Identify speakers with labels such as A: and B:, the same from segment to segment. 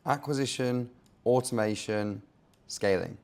A: Acquisition, automation, scaling.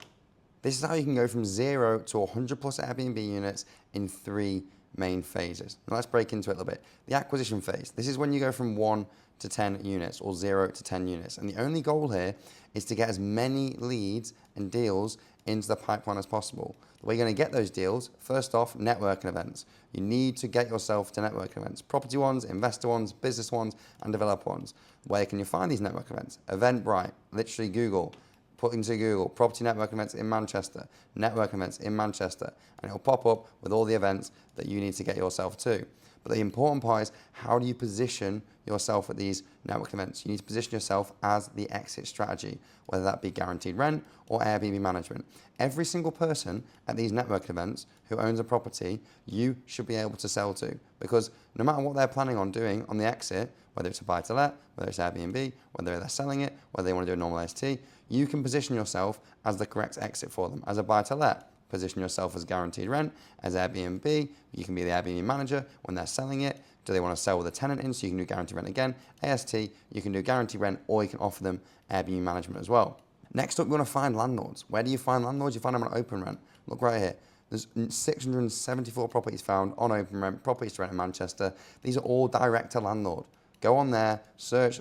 A: This is how you can go from 0 to 100 plus Airbnb units in 3 main phases. Now let's break into it a little bit. The acquisition phase. This is when you go from 1 to 10 units or 0 to 10 units. And the only goal here is to get as many leads and deals into the pipeline as possible. The way you're going to get those deals, first off, networking events. You need to get yourself to networking events. Property ones, investor ones, business ones, and developer ones. Where can you find these network events? Eventbrite, literally Google. Put into Google, property network events in Manchester, network events in Manchester, and it'll pop up with all the events that you need to get yourself to. But the important part is, how do you position yourself at these network events? You need to position yourself as the exit strategy, whether that be guaranteed rent or Airbnb management. Every single person at these network events who owns a property, you should be able to sell to, because no matter what they're planning on doing on the exit, whether it's a buy-to-let, whether it's Airbnb, whether they're selling it, whether they want to do a normal ST, you can position yourself as the correct exit for them. As a buy-to-let, position yourself as guaranteed rent. As Airbnb, you can be the Airbnb manager when they're selling it. Do they want to sell with a tenant in, so you can do guaranteed rent again? AST, you can do guaranteed rent, or you can offer them Airbnb management as well. Next up, you want to find landlords. Where do you find landlords? You find them on open rent. Look right here. There's 674 properties found on open rent, properties to rent in Manchester. These are all direct to landlord. Go on there, search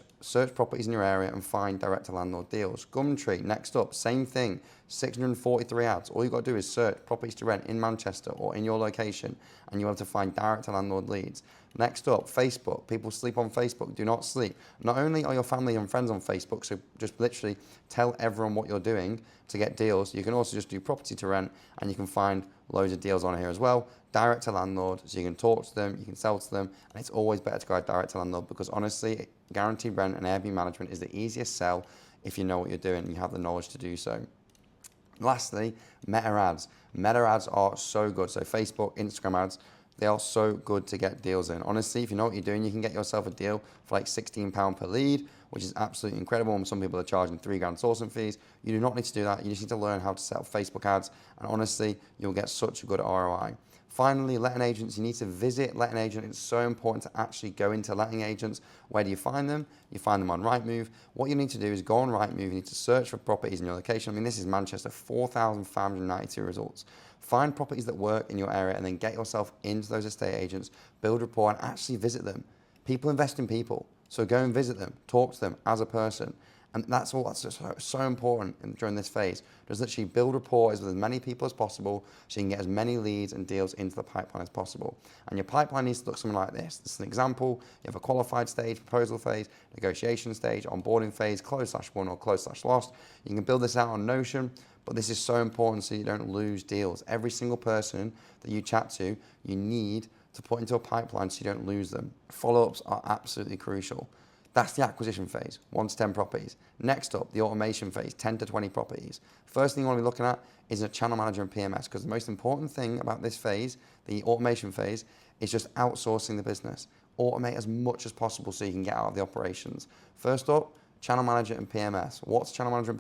A: properties in your area and find direct to landlord deals. Gumtree, next up, same thing, 643 ads. All you've got to do is search properties to rent in Manchester or in your location, and you'll have to find direct to landlord leads. Next up, Facebook. People sleep on Facebook. Do not sleep. Not only are your family and friends on Facebook, so just literally tell everyone what you're doing to get deals, you can also just do property to rent, and you can find loads of deals on here as well. Direct to landlord, so you can talk to them, you can sell to them, and it's always better to go direct to landlord, because honestly, guaranteed rent and Airbnb management is the easiest sell if you know what you're doing and you have the knowledge to do so. Lastly, meta ads. Meta ads are so good. So Facebook, Instagram ads, they are so good to get deals in. Honestly, if you know what you're doing, you can get yourself a deal for like £16 per lead, which is absolutely incredible. And some people are charging £3,000 sourcing fees. You do not need to do that. You just need to learn how to set up Facebook ads. And honestly, you'll get such a good ROI. Finally, letting agents, you need to visit letting agents. It's so important to actually go into letting agents. Where do you find them? You find them on Rightmove. What you need to do is go on Rightmove. You need to search for properties in your location. I mean, this is Manchester, 4,592 results. Find properties that work in your area and then get yourself into those estate agents, build rapport, and actually visit them. People invest in people. So go and visit them, talk to them as a person. And that's so important during this phase. Just literally build rapport with as many people as possible so you can get as many leads and deals into the pipeline as possible. And your pipeline needs to look something like this. This is an example. You have a qualified stage, proposal phase, negotiation stage, onboarding phase, close/won or close/lost. You can build this out on Notion, but this is so important so you don't lose deals. Every single person that you chat to, you need to put into a pipeline so you don't lose them. Follow-ups are absolutely crucial. That's the acquisition phase, 1 to 10 properties. Next up, the automation phase, 10 to 20 properties. First thing you want to be looking at is a channel manager and PMS, because the most important thing about this phase, the automation phase, is just outsourcing the business. Automate as much as possible so you can get out of the operations. First up, channel manager and PMS. What's channel manager and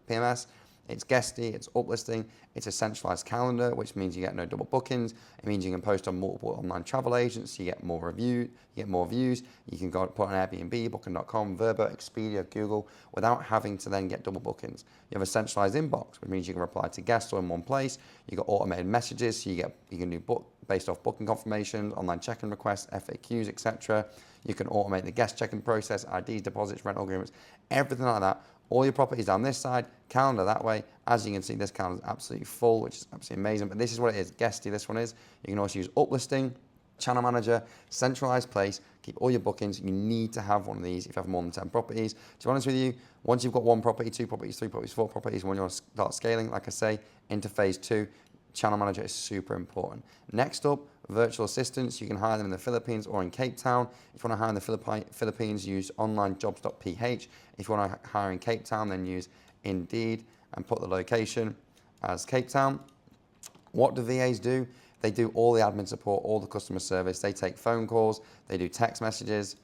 A: PMS? It's guesty, it's uplisting, it's a centralized calendar, which means you get no double bookings. It means you can post on multiple online travel agents, you get more views. You can go put on Airbnb, Booking.com, Verbo, Expedia, Google, without having to then get double bookings. You have a centralized inbox, which means you can reply to guests all in one place. You got automated messages, so you can do based off booking confirmations, online check-in requests, FAQs, etc. You can automate the guest check-in process, IDs, deposits, rental agreements, everything like that. All your properties down this side, calendar that way. As you can see, this calendar is absolutely full, which is absolutely amazing. But this is what it is, guesty, this one is. You can also use uplisting, channel manager, centralized place, keep all your bookings. You need to have one of these if you have more than 10 properties. To be honest with you, once you've got 1 property, 2 properties, 3 properties, 4 properties, when you want to start scaling, like I say, into phase 2, channel manager is super important. Next up, virtual assistants. You can hire them in the Philippines or in Cape Town. If you want to hire in the Philippines, use onlinejobs.ph. If you want to hire in Cape Town, then use Indeed and put the location as Cape Town. What do VAs do? They do all the admin support, all the customer service. They take phone calls, they do text messages.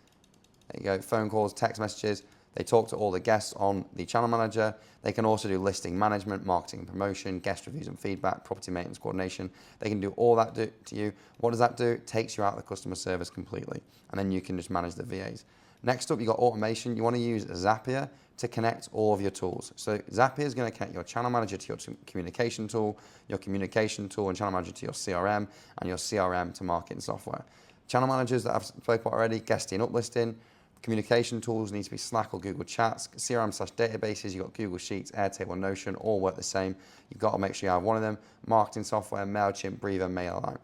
A: There you go, phone calls, text messages. They talk to all the guests on the channel manager. They can also do listing management, marketing and promotion, guest reviews and feedback, property maintenance coordination. They can do all that to you. What does that do? It takes you out of the customer service completely. And then you can just manage the VAs. Next up, you got automation. You want to use Zapier to connect all of your tools. So Zapier is going to connect your channel manager to your communication tool and channel manager to your CRM, and your CRM to marketing software. Channel managers that I've spoken about already, guesting, uplisting. Communication tools need to be Slack or Google Chats. CRM/databases, you've got Google Sheets, Airtable, Notion, all work the same. You've got to make sure you have one of them. Marketing software, MailChimp, Breather, MailerLite.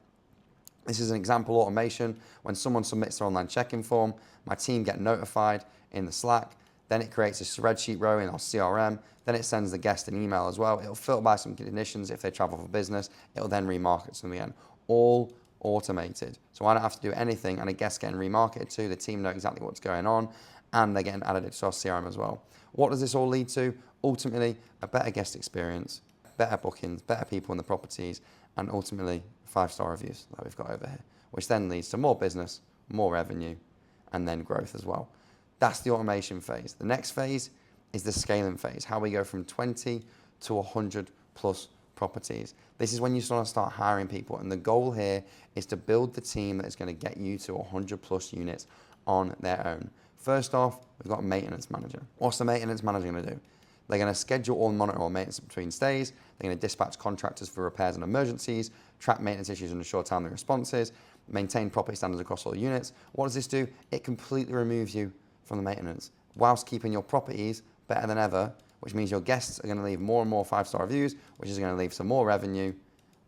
A: This is an example automation. When someone submits their online check-in form, my team get notified in the Slack. Then it creates a spreadsheet row in our CRM. Then it sends the guest an email as well. It'll filter by some conditions if they travel for business. It'll then remarket to them again. All automated. So I don't have to do anything, and a guest getting remarketed to, the team know exactly what's going on, and they're getting added to our CRM as well. What does this all lead to? Ultimately, a better guest experience, better bookings, better people in the properties, and ultimately 5-star reviews that we've got over here, which then leads to more business, more revenue, and then growth as well. That's the automation phase. The next phase is the scaling phase, how we go from 20 to 100 plus properties. This is when you want to start hiring people, and the goal here is to build the team that is going to get you to 100 plus units on their own. First off, we've got a maintenance manager. What's the maintenance manager going to do? They're going to schedule or monitor all maintenance between stays. They're going to dispatch contractors for repairs and emergencies, track maintenance issues and ensure timely responses, maintain property standards across all units. What does this do? It completely removes you from the maintenance, whilst keeping your properties better than ever, which means your guests are going to leave more and more 5-star reviews, which is going to leave some more revenue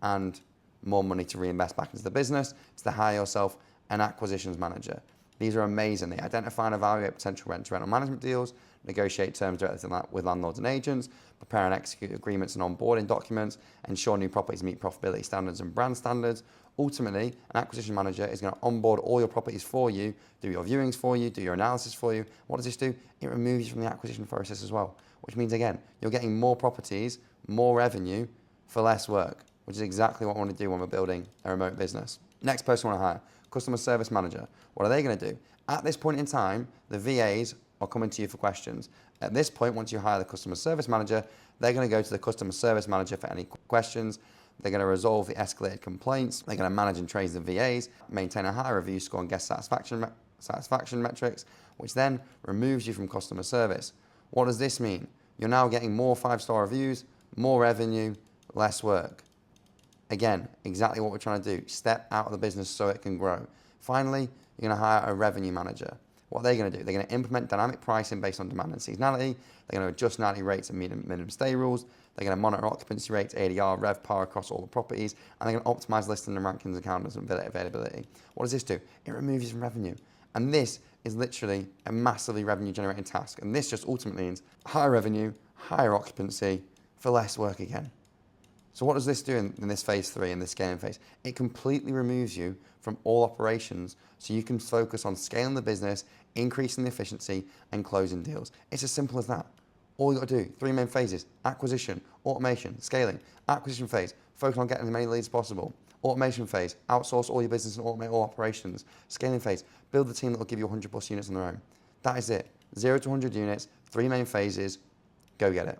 A: and more money to reinvest back into the business. It's to hire yourself an acquisitions manager. These are amazing. They identify and evaluate potential rent-to-rental management deals, negotiate terms directly with landlords and agents, prepare and execute agreements and onboarding documents, ensure new properties meet profitability standards and brand standards. Ultimately, an acquisition manager is going to onboard all your properties for you, do your viewings for you, do your analysis for you. What does this do? It removes you from the acquisition process as well, which means, again, you're getting more properties, more revenue for less work, which is exactly what I want to do when we're building a remote business. Next person I want to hire, customer service manager. What are they going to do? At this point in time, the VAs are coming to you for questions. At this point, once you hire the customer service manager, they're going to go to the customer service manager for any questions. They're going to resolve the escalated complaints. They're going to manage and trace the VAs, maintain a high review score and guest satisfaction metrics, which then removes you from customer service. What does this mean? You're now getting more 5-star reviews, more revenue, less work. Again, exactly what we're trying to do. Step out of the business so it can grow. Finally, you're going to hire a revenue manager. What are they going to do? They're going to implement dynamic pricing based on demand and seasonality. They're going to adjust nightly rates and minimum stay rules. They're going to monitor occupancy rates, ADR, RevPAR across all the properties. And they're going to optimize listing and rankings and counters and availability. What does this do? It removes you from revenue. And this is literally a massively revenue generating task. And this just ultimately means higher revenue, higher occupancy for less work again. So what does this do in this phase 3, in this scaling phase? It completely removes you from all operations so you can focus on scaling the business, increasing the efficiency, and closing deals. It's as simple as that. All you got to do, 3 main phases: acquisition, automation, scaling. Acquisition phase, focus on getting as many leads as possible. Automation phase, outsource all your business and automate all operations. Scaling phase, build the team that will give you 100 plus units on their own. That is it. 0 to 100 units, 3 main phases, go get it.